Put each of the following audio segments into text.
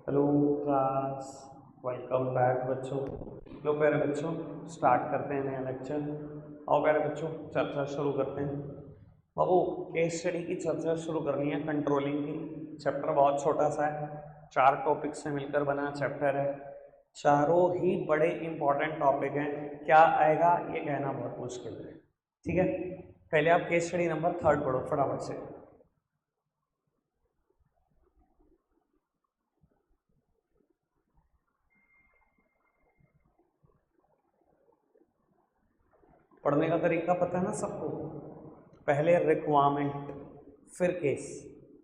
Hello class, welcome back बच्चों। लो प्यारे बच्चों, स्टार्ट करते हैं नया लेक्चर। आओ प्यारे बच्चों, चर्चा शुरू करते हैं। बाबू, केस स्टडी की चर्चा शुरू करनी है कंट्रोलिंग की। चैप्टर बहुत छोटा सा है, 4 टॉपिक से मिलकर बना चैप्टर है। चारों ही बड़े इंपॉर्टेंट टॉपिक हैं। क्या आएगा ये कहना बहुत मुश्किल है, ठीक है। पहले आप केस स्टडी नंबर 3 पढ़ो फटाफट से। पढ़ने का तरीका पता है ना सबको। पहले रिक्वायरमेंट, फिर केस।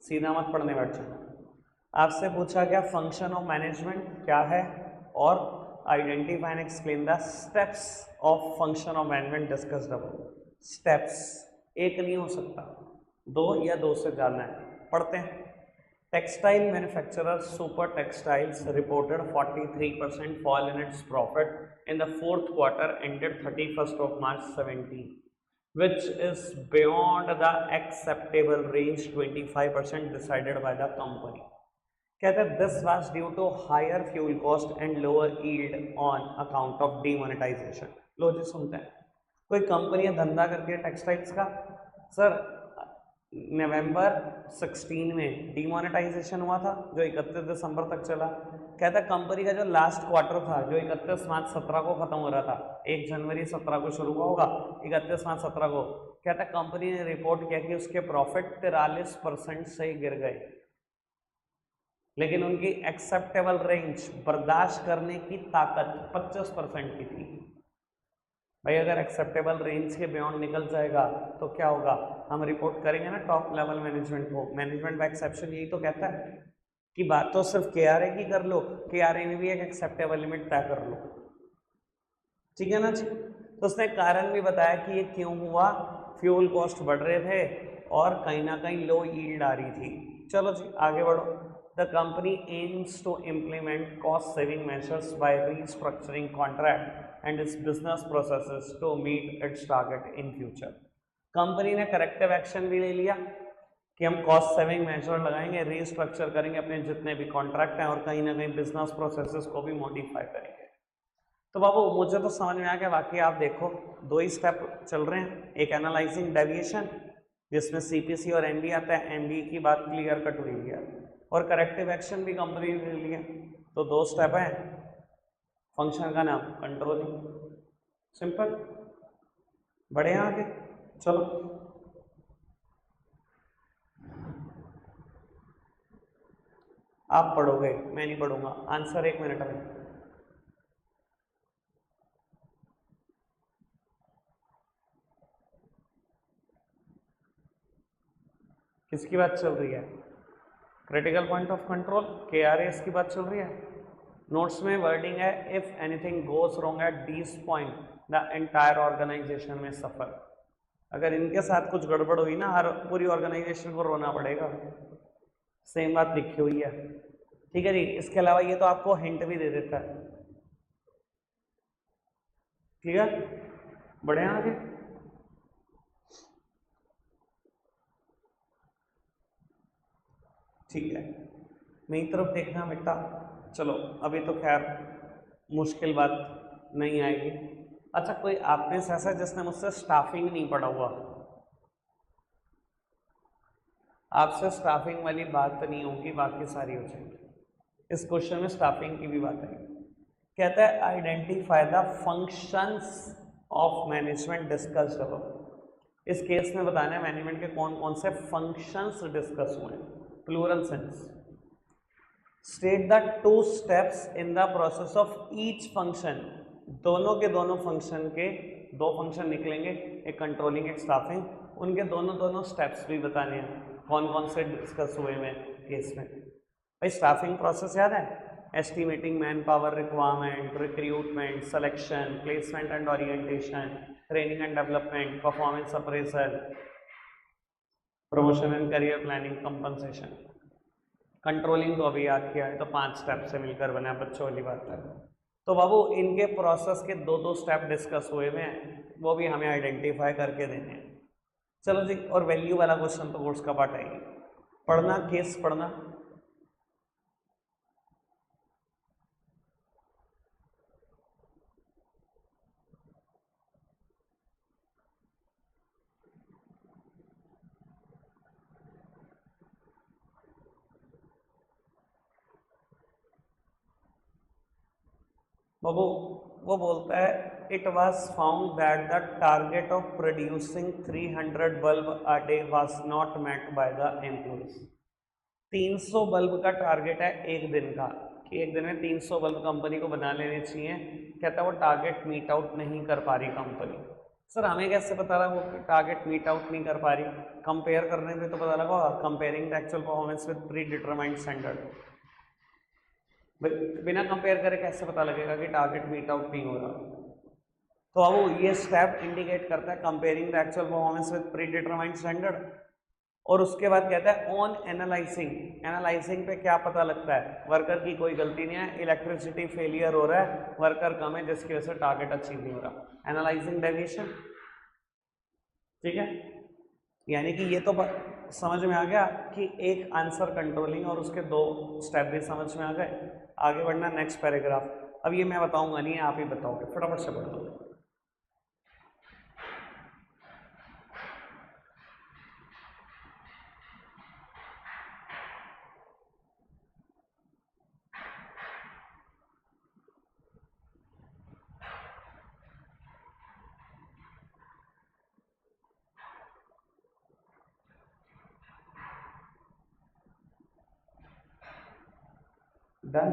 सीधा मत पढ़ने बैठ जाना। आपसे पूछा गया फंक्शन ऑफ मैनेजमेंट क्या है, और identify and explain the steps of function of management discussed above. Steps एक नहीं हो सकता, 2 या 2 से ज़्यादा है। पढ़ते हैं। Textile manufacturer Super Textiles reported 43% fall in its profit in the fourth quarter ended 31st of March 17, which is beyond the acceptable range 25% decided by the company. कहते हैं this was due to higher fuel cost and lower yield on account of demonetization. लो जी सुनते हैं। कोई company या धंधा करती है textiles का। सर, नवंबर 16 में डिमोनेटाइजेशन हुआ था जो 31 दिसंबर तक चला। कहता है कंपनी का जो लास्ट क्वार्टर था जो 31 मार्च 17 को खत्म हो रहा था, 1 जनवरी 17 को शुरू हुआ होगा, 31 मार्च 17 को। कहता है कंपनी ने रिपोर्ट किया कि उसके प्रॉफिट 43% से गिर गए, लेकिन उनकी एक्सेप्टेबल रेंज, बर्दाश्त करने की ताकत 25% की थी। भाई अगर एक्सेप्टेबल रेंज के बियॉन्ड निकल जाएगा तो क्या होगा, हम रिपोर्ट करेंगे ना टॉप लेवल मैनेजमेंट को। मैनेजमेंट का एक्सेप्शन यही तो कहता है कि बात तो सिर्फ केआरए की कर लो, केआरए में भी एक एक्सेप्टेबल लिमिट तय कर लो, ठीक है ना जी। तो उसने कारण भी बताया कि ये क्यों हुआ। फ्यूल कॉस्ट बढ़ रहे थे और कहीं ना कहीं लो यील्ड आ रही थी। चलो जी आगे बढ़ो। The company aims to implement cost saving measures by restructuring contract and its business processes to meet its target in future. Company ने करेक्टिव एक्शन भी ले लिया कि हम कॉस्ट सेविंग मेजर लगाएंगे, रीस्ट्रक्चर करेंगे अपने जितने भी कॉन्ट्रैक्ट हैं, और कहीं ना कहीं बिजनेस प्रोसेसेस को भी मॉडिफाई करेंगे। तो बाबू मुझे तो समझ में आ गया। बाकी आप देखो 2 ही स्टेप चल रहे हैं। एक एनालाइजिंग डेविएशन जिसमें सीपीसी और एनबी आता है, एनबी की बात क्लियर कट हुई है, और करेक्टिव एक्शन भी कंपनी ने लिया। तो 2 स्टेप है। फंक्शन का नाम कंट्रोलिंग, सिंपल। बढ़े आगे, चलो। आप पढ़ोगे, मैं नहीं पढ़ूंगा। आंसर 1 मिनट में। किसकी बात चल रही है? Critical point of control, KRS की बात चल रही है। नोट्स में वर्डिंग है, if anything goes wrong at this point the entire organisation में सफर। अगर इनके साथ कुछ गड़बड़ हुई ना, हर पूरी ऑर्गेनाइजेशन को रोना पड़ेगा। सेम बात लिखी हुई है, ठीक है जी। इसके अलावा ये तो आपको हिंट भी दे देता है, ठीक है। बढ़े आगे। ठीक है, मेरी तरफ देखना बेटा। चलो अभी तो खैर मुश्किल बात नहीं आएगी। अच्छा, कोई आप में से ऐसा है जिसने मुझसे स्टाफिंग नहीं पढ़ा हुआ? आपसे स्टाफिंग वाली बात नहीं होगी, बाकी सारी हो जाएगी। इस क्वेश्चन में स्टाफिंग की भी बात आएगी। कहता है identify the functions of management discussed above. इस केस में बताना है मैनेजमेंट के कौन कौन से फंक्शंस डिस्कस हुए हैं, plural sense. State the 2 steps in the process of each function. दोनों के दोनों फंक्शन के 2 फंक्शन निकलेंगे, एक कंट्रोलिंग एक स्टाफिंग। उनके दोनों दोनों स्टेप्स भी बताने हैं, कौन कौन से डिस्कस हुए हैं केस में। भाई स्टाफिंग प्रोसेस याद है? Estimating man power requirement, recruitment, selection, placement and orientation, training and development, performance appraisal, promotion and career planning, compensation. Controlling तो अभी याद किया है, तो 5 स्टेप से मिलकर बना, बच्चों वाली बात है। तो बाबू इनके प्रोसेस के 2 स्टेप डिस्कस हुए हुए हैं, वो भी हमें आइडेंटिफाई करके देने हैं। चलो जी, और वैल्यू वाला क्वेश्चन तो कोर्स का पार्ट है ही। पढ़ना, केस पढ़ना। बाबू वो बोलता है it was found that the target of producing 300 bulb a day was not met by the employees. 300 bulb का टारगेट है एक दिन का, कि एक दिन में 300 बल्ब कंपनी को बना लेने चाहिए। कहता है वो टारगेट मीट आउट नहीं कर पा रही कंपनी। सर हमें कैसे पता लगा वो टारगेट मीट आउट नहीं कर पा रही? कंपेयर करने पे तो पता लगा, comparing the actual performance with predetermined standard. बिना कंपेयर करे कैसे पता लगेगा कि टारगेट मीट आउट नहीं हो रहा? तो अब ये स्टेप इंडिकेट करता है comparing the actual performance with predetermined standard. और उसके बाद कहता है ऑन एनालाइजिंग। एनालाइजिंग पे क्या पता लगता है? वर्कर की कोई गलती नहीं है, इलेक्ट्रिसिटी फेलियर हो रहा है, वर्कर कम है जिसकी वजह से टारगेट अचीव नहीं हो रहा। एनालाइजिंग डेविएशन, ठीक है। यानी कि ये तो समझ में आ गया कि एक आंसर कंट्रोलिंग और उसके दो स्टेप भी समझ में आ गए। आगे बढ़ना नेक्स्ट पैराग्राफ। अब ये मैं बताऊंगा नहीं, आप ही बताओगे, फटाफट से पढ़ दो। Done.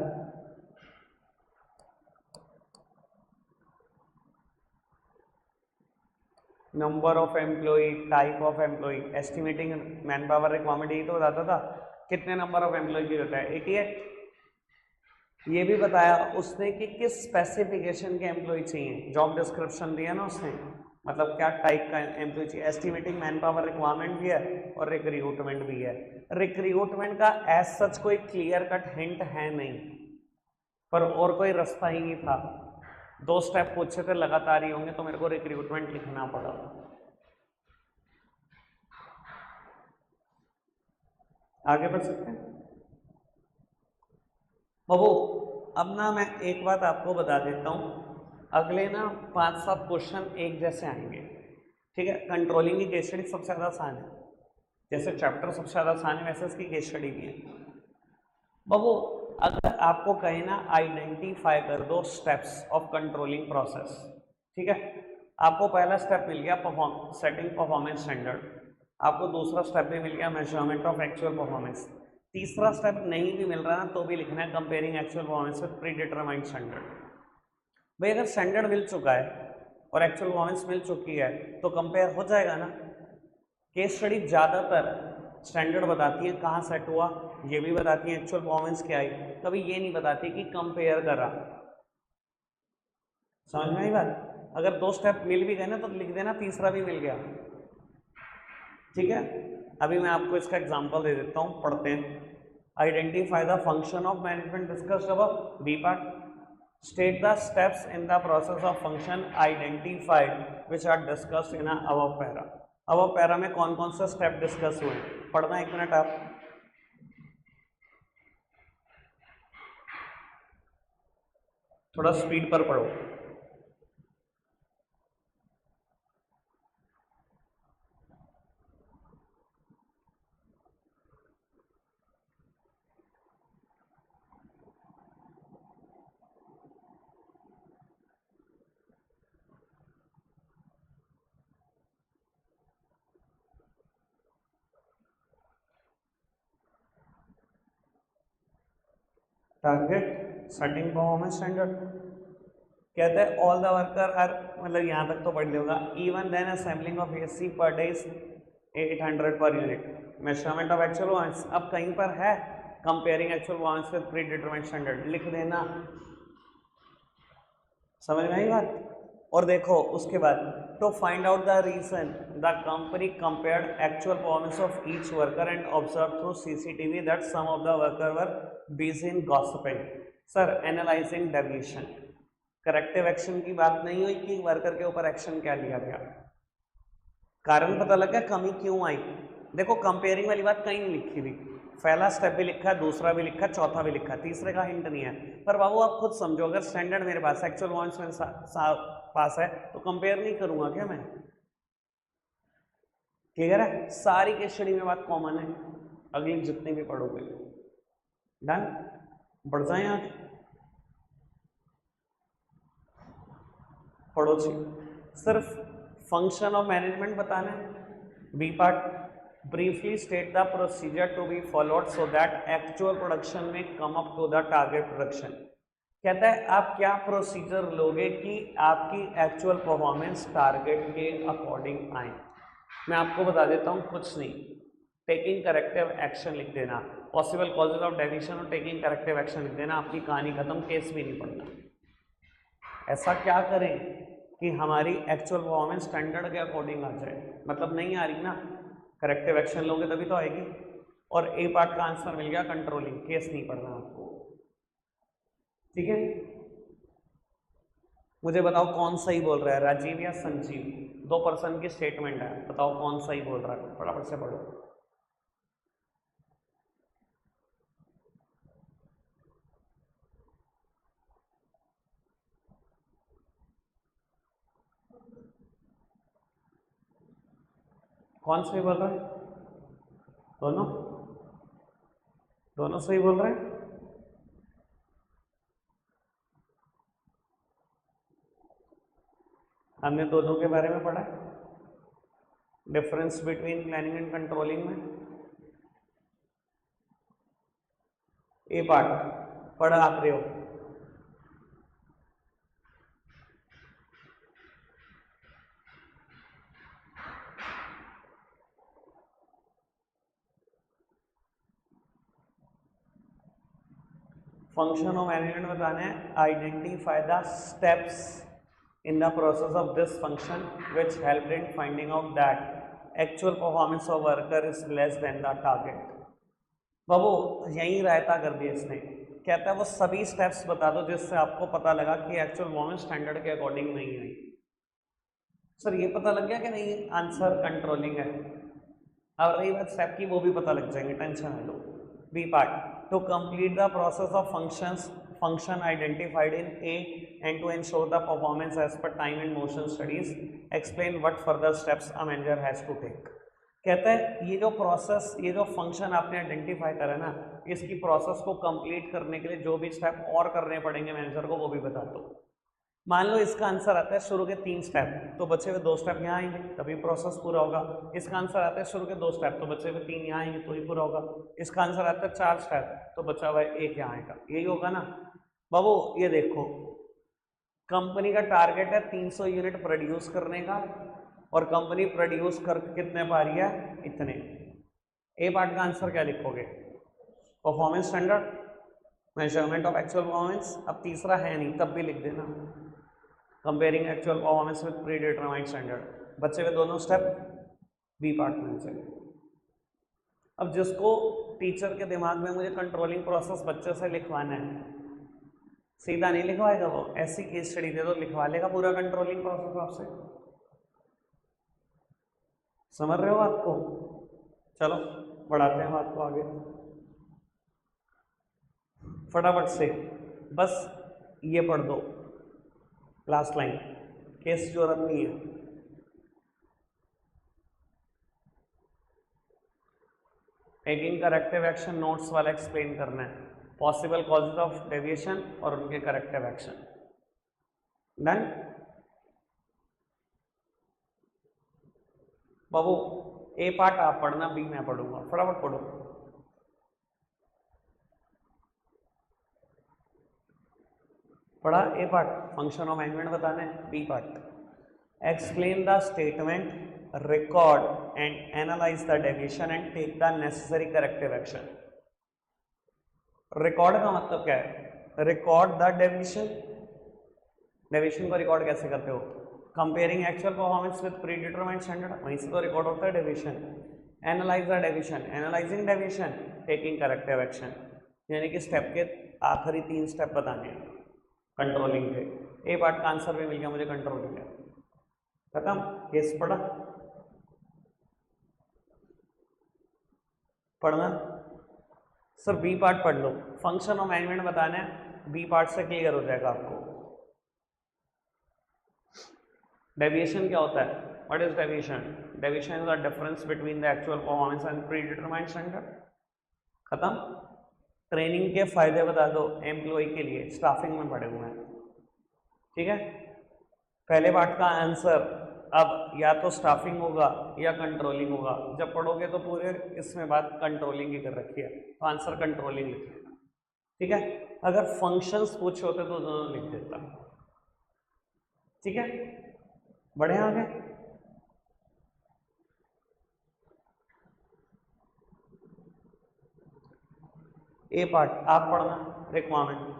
Number of employ, type of employ, estimating man power requirement, यही तो बताता था कितने नंबर ऑफ एम्प्लॉय की होता है 88। ये भी बताया उसने कि किस स्पेसिफिकेशन के एम्प्लॉय चाहिए, जॉब डिस्क्रिप्शन दिया ना उसने, मतलब क्या टाइप का एम्प्लॉय चाहिए। एस्टिमेटिंग मैन पावर रिक्वायरमेंट भी है और रिक्रूटमेंट भी है। रिक्रूटमेंट का एज सच कोई क्लियर कट हिंट है नहीं, पर और कोई रास्ता ही नहीं था। दो स्टेप पूछे थे लगातार ही होंगे, तो मेरे को रिक्रूटमेंट लिखना पड़ा। आगे बढ़ सकते हैं बाबू। अब ना मैं एक बात आपको बता देता हूँ, अगले ना 5-7 क्वेश्चन एक जैसे आएंगे, ठीक है। कंट्रोलिंग की केस स्टडी सबसे ज़्यादा आसान है, जैसे चैप्टर सबसे ज़्यादा आसान है वैसे इसकी केस स्टडी भी है। बाबू अगर आपको कहे ना आइडेंटिफाई कर दो स्टेप्स ऑफ कंट्रोलिंग प्रोसेस, ठीक है। आपको पहला स्टेप मिल गया सेटिंग परफॉर्मेंस स्टैंडर्ड, आपको दूसरा स्टेप भी मिल गया मेजरमेंट ऑफ एक्चुअल परफॉर्मेंस, तीसरा स्टेप नहीं भी मिल रहा ना तो भी लिखना है comparing actual performance with predetermined standard. भाई अगर स्टैंडर्ड मिल चुका है और एक्चुअल परफॉर्मेंस मिल चुकी है तो कंपेयर हो जाएगा ना। केस स्टडी ज़्यादातर स्टैंडर्ड बताती है कहाँ सेट हुआ, ये भी बताती है एक्चुअल परफॉर्मेंस क्या आई, कभी ये नहीं बताती कि कंपेयर करा। समझ में आई बात? अगर दो स्टेप मिल भी गए ना तो लिख देना तीसरा भी मिल गया, ठीक है। अभी मैं आपको इसका एग्जांपल दे देता हूँ, पढ़ते हैं। Identify the function of management discussed above, B part. State the steps in the process of function identified which are discussed in above para. Above para में कौन कौन से स्टेप डिस्कस हुए, पढ़ना 1 मिनट आप। थोड़ा स्पीड पर पढ़ो। टारगेट सेटिंग परफॉर्मेंस स्टैंडर्ड कहता है ऑल द वर्कर आर, मतलब यहाँ तक तो पढ़ लिया, even then assembling of AC per day 800 per unit. Measurement of actual performance अब कहीं पर है comparing actual performance with predetermined standard, लिख देना। समझ में आई बात? और देखो उसके बाद to find out the reason the company compared actual performance of each worker and observe through CCTV that some of the worker were busy in gossiping. Sir analysing deviation, corrective action की बात नहीं हुई कि worker के ऊपर action क्या लिया गया, कारण पता लगा कमी क्यों आई। देखो कंपेयरिंग वाली बात कहीं नहीं लिखी थी, पहला स्टेप भी लिखा है, दूसरा भी लिखा है, चौथा भी लिखा है, तीसरे का हिंट नहीं है। पर बाबू आप खुद समझो, अगर स्टैंडर्ड मेरे पास एक्चुअल पॉइंट्स मेरे पास है तो कंपेयर नहीं करूंगा क्या मैं? क्लियर है? सारी केस स्टडी में बात कॉमन है, अगली जितने भी पढ़ोगे। डन, बढ़ जाए आगे। पढ़ो जी, सिर्फ फंक्शन ऑफ मैनेजमेंट बताना है। B part, briefly state the procedure to be followed so that actual production में come up to the target production. कहता है आप क्या प्रोसीजर लोगे कि आपकी एक्चुअल परफॉर्मेंस टारगेट के अकॉर्डिंग आए। मैं आपको बता देता हूँ, कुछ नहीं, टेकिंग करेक्टिव एक्शन लिख देना, पॉसिबल कॉजेज ऑफ डेविएशन और टेकिंग करेक्टिव एक्शन लिख देना, आपकी कहानी खत्म, केस भी नहीं पढ़ना। ऐसा क्या करें कि हमारी एक्चुअल परफॉर्मेंस स्टैंडर्ड के अकॉर्डिंग आ जाए, मतलब नहीं आ रही ना, करेक्टिव एक्शन लोगे तभी तो आएगी। और ए पार्ट का आंसर मिल गया कंट्रोलिंग, केस नहीं पढ़ना आपको, ठीक है। मुझे बताओ कौन सही बोल रहा है, राजीव या संजीव? 2 पर्सन की स्टेटमेंट है, बताओ कौन सही बोल रहा है, फटाफट से पढ़ो। कौन सही बोल रहा है? दोनों? दोनों सही बोल रहे हैं? हमने दोनों के बारे में पढ़ा, difference between planning and controlling में। ए पार्ट पढ़ आप रहे हो? फंक्शन ऑफ मैनेजमेंट बताना है, identify the steps in the process of this function which helped in finding out that actual performance of worker is less than the target। बाबू यहीं रायता कर दिया इसने, कहता है वो सभी स्टेप्स बता दो जिससे आपको पता लगा कि एक्चुअल परफॉर्मेंस स्टैंडर्ड के अकॉर्डिंग नहीं आई। सर ये पता लग गया कि नहीं आंसर कंट्रोलिंग है। अब रही बात स्टेप की, वो भी पता लग जाएंगे, टेंशन है लो। B part, to complete the process of functions function identified in A and to ensure the performance as per time and motion studies, explain what further steps a manager has to take। कहता है ये जो process, ये जो function आपने identify करा ना, इसकी प्रोसेस को कंप्लीट करने के लिए जो भी स्टेप और करने पड़ेंगे मैनेजर को, वो भी बता दो। मान लो इसका आंसर आता है शुरू के 3 स्टेप, तो बचे हुए 2 स्टेप यहाँ आएंगे तभी प्रोसेस पूरा होगा। इसका आंसर आता है शुरू के 2 स्टेप, तो बचे हुए 3 यहाँ आएंगे तो ही पूरा होगा। इसका आंसर आता है 4 स्टेप, तो बचा हुआ 1 यहाँ आएगा, यही होगा ना बाबू। ये देखो कंपनी का टारगेट है 300 यूनिट प्रोड्यूस करने का, और कंपनी प्रोड्यूस कर कितने पा रही है, इतने। ए पार्ट का आंसर क्या लिखोगे? Performance standard, measurement of actual performance. अब तीसरा है नहीं तब भी लिख देना, comparing actual performance with predetermined standard. बचे हुए दोनों स्टेप बी पार्ट में से। अब जिसको टीचर के दिमाग में मुझे कंट्रोलिंग प्रोसेस बच्चे से लिखवाना है, सीधा नहीं लिखवाएगा वो, ऐसी केस स्टडी दे दो लिखवा लेगा पूरा कंट्रोलिंग प्रोसेस आपसे। समझ रहे हो आपको? चलो बढ़ाते हैं बात को आगे फटाफट से, बस ये पढ़ दो लास्ट लाइन, केस की जरूरत नहीं है। टेकिंग करेक्टिव एक्शन नोट्स वाला एक्सप्लेन करना है, पॉसिबल कॉजेज ऑफ डेविएशन और उनके करेक्टिव एक्शन। डन बाबू? ए पार्ट आप पढ़ना, बी मैं पढ़ूंगा, फटाफट पढ़ो। पढ़ा A part? Function of management बताना है। B part, explain the statement, record and analyze the deviation and take the necessary corrective action। Record का मतलब क्या है? Record the deviation. डेविएशन को रिकॉर्ड कैसे करते हो? Comparing actual performance with predetermined standard, वहीं से तो रिकॉर्ड होता है deviation. Analyse the deviation, analysing deviation, taking corrective action, यानी कि स्टेप के आखिरी 3 स्टेप बताने हैं कंट्रोलिंग के। ए पार्ट का आंसर भी मिल गया मुझे, कंट्रोलिंग है। खत्म, केस पढ़ा? पढ़ना सर बी पार्ट पढ़ लो, फंक्शन ऑफ मैनेजमेंट बताना है, बी पार्ट से क्लियर हो जाएगा आपको। डेविएशन क्या होता है? What is deviation? Deviation is the difference between the actual performance and pre determined standard. खत्म। ट्रेनिंग के फायदे बता दो एम्प्लॉय के लिए, स्टाफिंग में पढ़े हुए हैं, ठीक है। पहले पार्ट का आंसर अब या तो स्टाफिंग होगा या कंट्रोलिंग होगा। जब पढ़ोगे तो पूरे इसमें बात कंट्रोलिंग की कर रखी है, तो आंसर कंट्रोलिंग लिख लेना, ठीक है। अगर फंक्शंस पूछे होते तो दोनों लिख देता, ठीक है। बढ़े आगे। ए पार्ट आप पढ़ना, रिक्वायरमेंट।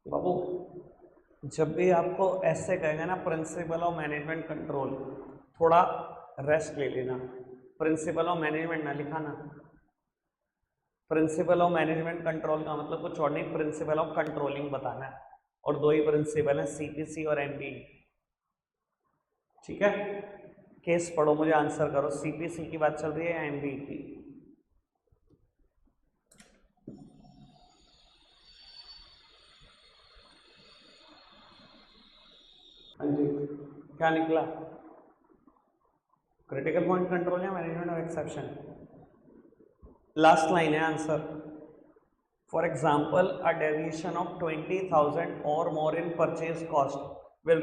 बाबू जब भी आपको ऐसे कहेंगे ना प्रिंसिपल ऑफ मैनेजमेंट कंट्रोल, थोड़ा रेस्ट ले लेना। प्रिंसिपल ऑफ मैनेजमेंट ना लिखाना। प्रिंसिपल ऑफ मैनेजमेंट कंट्रोल का मतलब कुछ और नहीं, प्रिंसिपल ऑफ कंट्रोलिंग बताना है। और दो ही प्रिंसिपल है, सीपीसी और एमबी, ठीक है। केस पढ़ो, मुझे आंसर करो, सीपीसी की बात चल रही है या एमबी की? हाँ जी, क्या निकला? क्रिटिकल पॉइंट कंट्रोल या management of exception? Last line है answer. For example a deviation of 20,000 और more in purchase cost will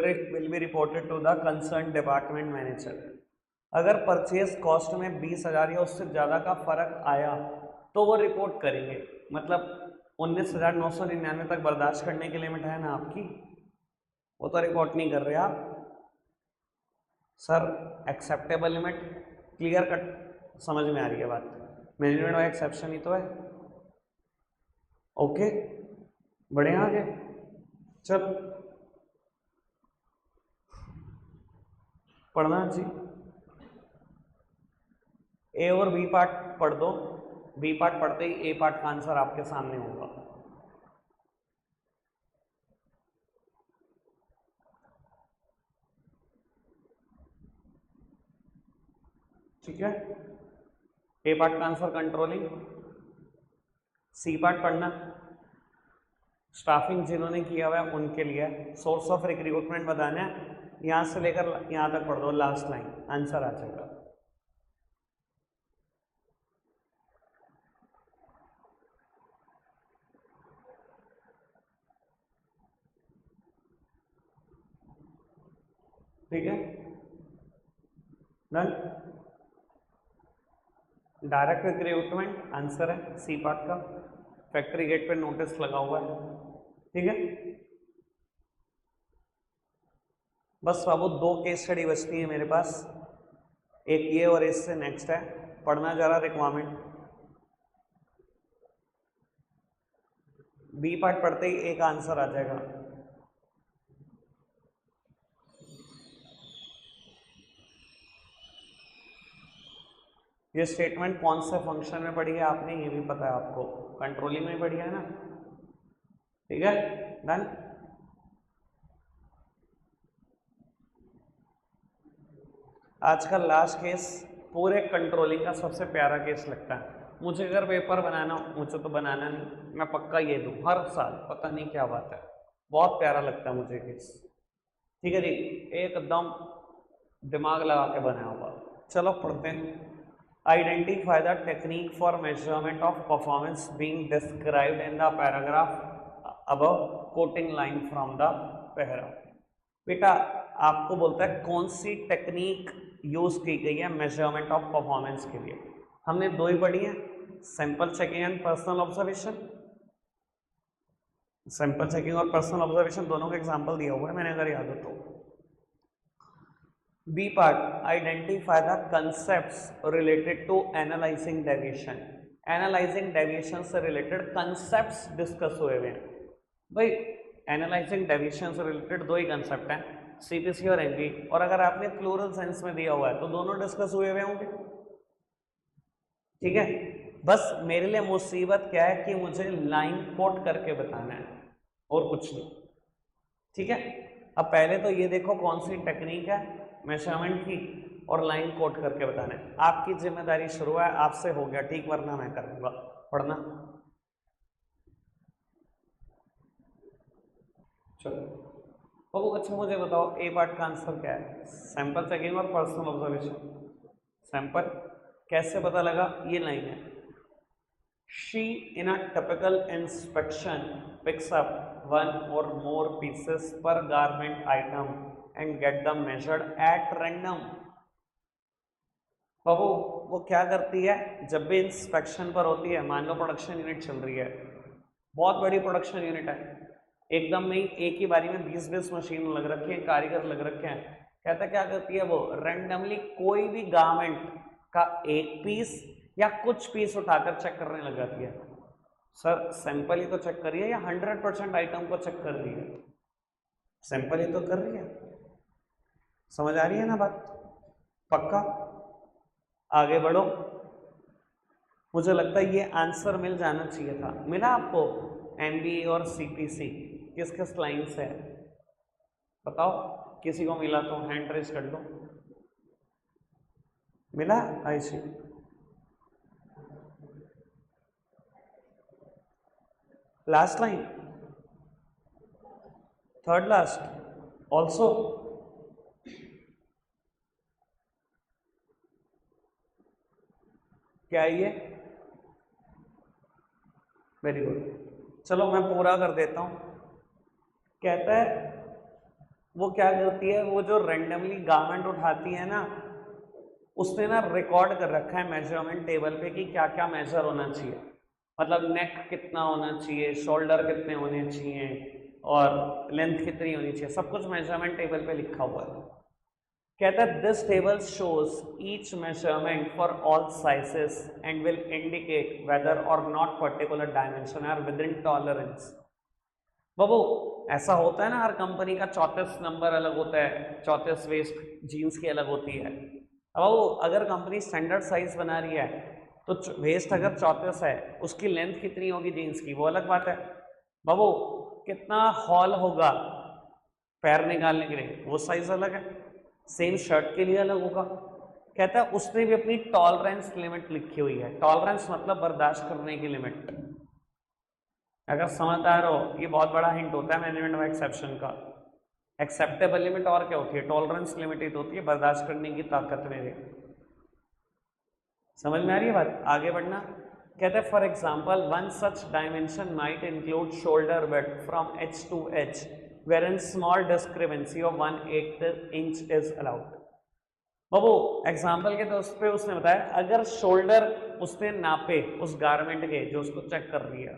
be reported to the concerned department manager। अगर परचेज कॉस्ट में 20,000 या उससे ज़्यादा का फर्क आया तो वो रिपोर्ट करेंगे। मतलब 19,999 तक बर्दाश्त करने की लिमिट है ना आपकी, वो तो रिपोर्ट नहीं कर रहे आप sir. Acceptable limit clear cut समझ में आ रही है बात, मैनेजमेंट और एक्सेप्शन ही तो है। ओके, बढ़िया आगे चल पढ़ना जी। ए और बी पार्ट पढ़ दो, बी पार्ट पढ़ते ही ए पार्ट का आंसर आपके सामने होगा। ठीक है, ए पार्ट का आंसर कंट्रोलिंग। सी पार्ट पढ़ना, स्टाफिंग जिन्होंने किया हुआ है उनके लिए सोर्स ऑफ रिक्रूटमेंट बताना है। यहां से लेकर यहां तक पढ़ दो, लास्ट लाइन आंसर आ जाएगा। ठीक है, डन। डायरेक्ट रिक्रूटमेंट आंसर है सी पार्ट का, फैक्ट्री गेट पे नोटिस लगा हुआ है, ठीक है। बस बाबू दो केस स्टडी बचती है मेरे पास, एक ये और इससे नेक्स्ट है, पढ़ना जरा रिक्वायरमेंट। बी पार्ट पढ़ते ही एक आंसर आ जाएगा। ये स्टेटमेंट कौन से फंक्शन में पढ़ी है आपने, ये भी पता है आपको, कंट्रोलिंग में पढ़ी है ना, ठीक है, डन। आज का लास्ट केस पूरे कंट्रोलिंग का सबसे प्यारा केस लगता है मुझे। अगर पेपर बनाना मुझे तो बनाना नहीं, मैं पक्का ये दूं हर साल, पता नहीं क्या बात है, बहुत प्यारा लगता है मुझे केस, ठीक है जी, एकदम दिमाग लगा के बनाया हुआ। चलो पढ़ते हैं। Identify the technique for measurement of performance being described in the paragraph above, coating line from the paragraph. बेटा आपको बोलता है कौन सी टेक्निक यूज की गई है मेजरमेंट ऑफ परफॉर्मेंस के लिए। हमने दो ही पढ़ी है, sample checking and personal observation. Sample checking और पर्सनल ऑब्जर्वेशन दोनों का एग्जांपल दिया हुआ है मैंने, अगर याद हो तो। B part, identify the concepts related to analysing deviation. Analysing deviation से रिलेटेड कंसेप्ट्स डिस्कस हुए हुए हैं। भाई एनालाइजिंग डेविएशन से रिलेटेड दो ही कंसेप्ट हैं, सीपीसी और एमबी, और अगर आपने प्लूरल सेंस में दिया हुआ है तो दोनों डिस्कस हुए हुए होंगे, ठीक है। बस मेरे लिए मुसीबत क्या है कि मुझे लाइन कोट करके बताना है और कुछ नहीं, ठीक है। अब पहले तो ये देखो कौन सी टेक्निक है मेजरमेंट की, और लाइन कोट करके बताना है। आपकी जिम्मेदारी शुरू है, आपसे हो गया ठीक, वरना मैं करूंगा। पढ़ना चलो बाबू। अच्छा मुझे बताओ ए पार्ट का आंसर क्या है, सैंपल चेकिंग और पर्सनल ऑब्जर्वेशन। सैंपल कैसे पता लगा, ये लाइन है, She in a typical inspection picks up one or more pieces per garment item and get them measured at random. बाबू वो क्या करती है, जब भी इंस्पेक्शन पर होती है, मान लो प्रोडक्शन यूनिट चल रही है, बहुत बड़ी प्रोडक्शन यूनिट है, एकदम में एक ही बारी में 20-20 मशीन लग रखी है, कारीगर लग रखे हैं, कहता क्या करती है वो, रैंडमली कोई भी गारमेंट का एक पीस या कुछ पीस उठाकर चेक करने लग जाती है। सर सैंपल ही तो चेक करिए या 100% आइटम को चेक कर रही है? सैंपल ही तो कर रही है। समझ आ रही है ना बात? पक्का? आगे बढ़ो। मुझे लगता है ये आंसर मिल जाना चाहिए था। मिला आपको? एमबीए और सीपीसी किस किस लाइन से है बताओ, किसी को मिला तो हैंड रेज कर दो। मिला? आयशी last line, third last also, क्या ये? Very good. चलो मैं पूरा कर देता हूं। कहता है वो क्या करती है, वो जो रैंडमली गारमेंट उठाती है ना, उसने ना रिकॉर्ड कर रखा है मेजरमेंट टेबल पे कि क्या क्या मेजर होना चाहिए, मतलब नेक कितना होना चाहिए, शोल्डर कितने होने चाहिए और लेंथ कितनी होनी चाहिए, सब कुछ मेजरमेंट टेबल पे लिखा हुआ है। कहता है this table shows each measurement for all sizes and will indicate whether और not particular dimension are within tolerance. बाबू ऐसा होता है ना, हर कंपनी का 34 नंबर अलग होता है, 34 वेस्ट जीन्स की अलग होती है। अब अगर कंपनी स्टैंडर्ड साइज बना रही है तो वेस्ट अगर 34 है, उसकी लेंथ कितनी होगी जीन्स की, वो अलग बात है। बाबू कितना हॉल होगा पैर निकालने के लिए, वो साइज अलग है, सेम शर्ट के लिए अलग होगा। कहता है उसने भी अपनी टॉलरेंस लिमिट लिखी हुई है। टॉलरेंस मतलब बर्दाश्त करने की लिमिट। अगर समझ आ रहा हो, ये बहुत बड़ा हिंट होता है मैनेजमेंट में एक्सेप्शन का। एक्सेप्टेबल लिमिट और क्या होती है? टॉलरेंस लिमिट ही तो होती है, बर्दाश्त करने की ताकत मेरे। समझ में आ रही है बात? आगे बढ़ना। कहते हैं for example one such dimension might include shoulder width from H two H wherein small discrepancy of 1/8 inch is allowed. Babu example के तो उस पे उसने बताया अगर शोल्डर उसने नापे उस गारमेंट के जो उसको चेक कर रही है,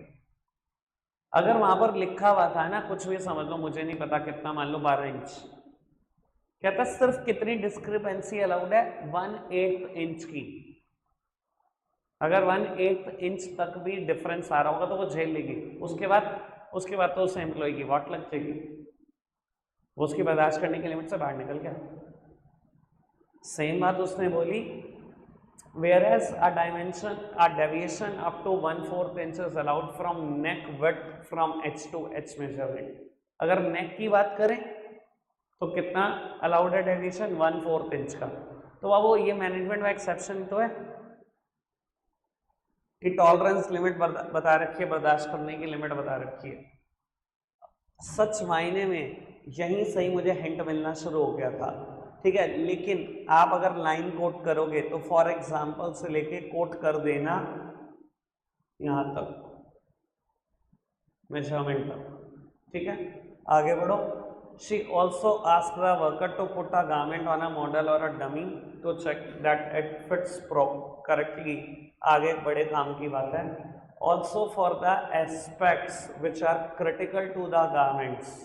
अगर वहां पर लिखा हुआ था ना, कुछ भी समझ लो, मुझे नहीं पता कितना, मान लो 12 इंच, कहता सिर्फ कितनी डिस्क्रिपेंसी अलाउड है? 1/8 इंच की। अगर 1/8 इंच तक भी डिफरेंस आ रहा होगा तो वो झेल लेगी। उसके बाद तो उसे एम्प्लॉय की वाट लग जाएगी, वो उसकी बर्दाश्त करने की लिमिट से बाहर निकल गया। सेम बात उसने बोली, whereas a deviation up to 1/4 inch is allowed from neck width from H to H measurement। अगर नेक की बात करें तो कितना अलाउड है डेविएशन? 1/4 इंच का। तो अब वो ये मैनेजमेंट में एक्सेप्शन तो है कि टॉलरेंस लिमिट बता रखी है, बर्दाश्त करने की लिमिट बता रखी है। सच मायने में यहीं से ही मुझे हिंट मिलना शुरू हो गया था, ठीक है। लेकिन आप अगर लाइन कोट करोगे तो फॉर एग्जाम्पल से लेके कोट कर देना यहां तक, मेजरमेंट तक, ठीक है। आगे बढ़ो। She also asked the worker to put a garment on a model और a dummy to check that it fits correctly. आगे बड़े काम की बात है। Also for the aspects which are critical to the garments,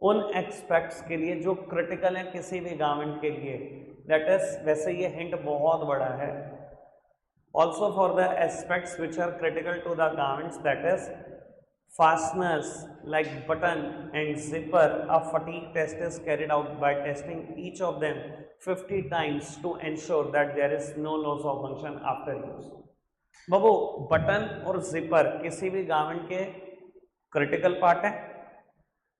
उन एक्सपेक्ट्स के लिए जो क्रिटिकल है किसी भी गारमेंट के लिए, दैट इज, वैसे ये हिंट बहुत बड़ा है। Also for the aspects which are critical to the garments, that is fasteners like button and zipper, a fatigue test is carried out by testing each of them 50 times to ensure that there is no loss of function after use। Babu button और zipper किसी भी garment के critical part है।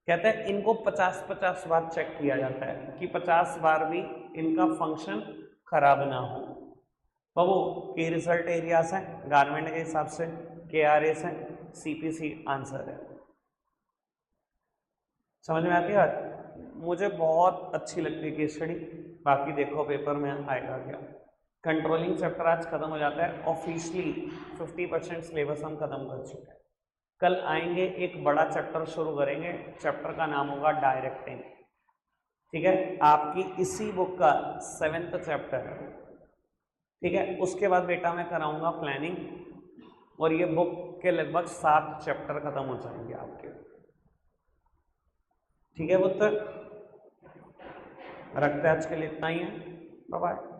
कहते हैं इनको 50-50 बार check किया जाता है कि 50 बार भी इनका फंक्शन खराब ना हो। बाबू की रिजल्ट एरियाज हैं गारमेंट के हिसाब से, KRAs हैं, CPC आंसर है। समझ में आती है बात? मुझे बहुत अच्छी लगती है केस स्टडी, बाकी देखो पेपर में आएगा क्या। कंट्रोलिंग चैप्टर आज खत्म हो जाता है ऑफिशियली। 50% सिलेबस हम खत्म कर चुके हैं। कल आएंगे एक बड़ा चैप्टर शुरू करेंगे, चैप्टर का नाम होगा डायरेक्टिंग। ठीक है, आपकी इसी बुक का 7th चैप्टर है। ठीक है, उसके बाद बेटा मैं कराऊंगा प्लानिंग, और ये बुक के लगभग 7 चैप्टर खत्म हो जाएंगे आपके। ठीक है पुत्र, रखते हैं आज के लिए इतना ही है। Bye bye.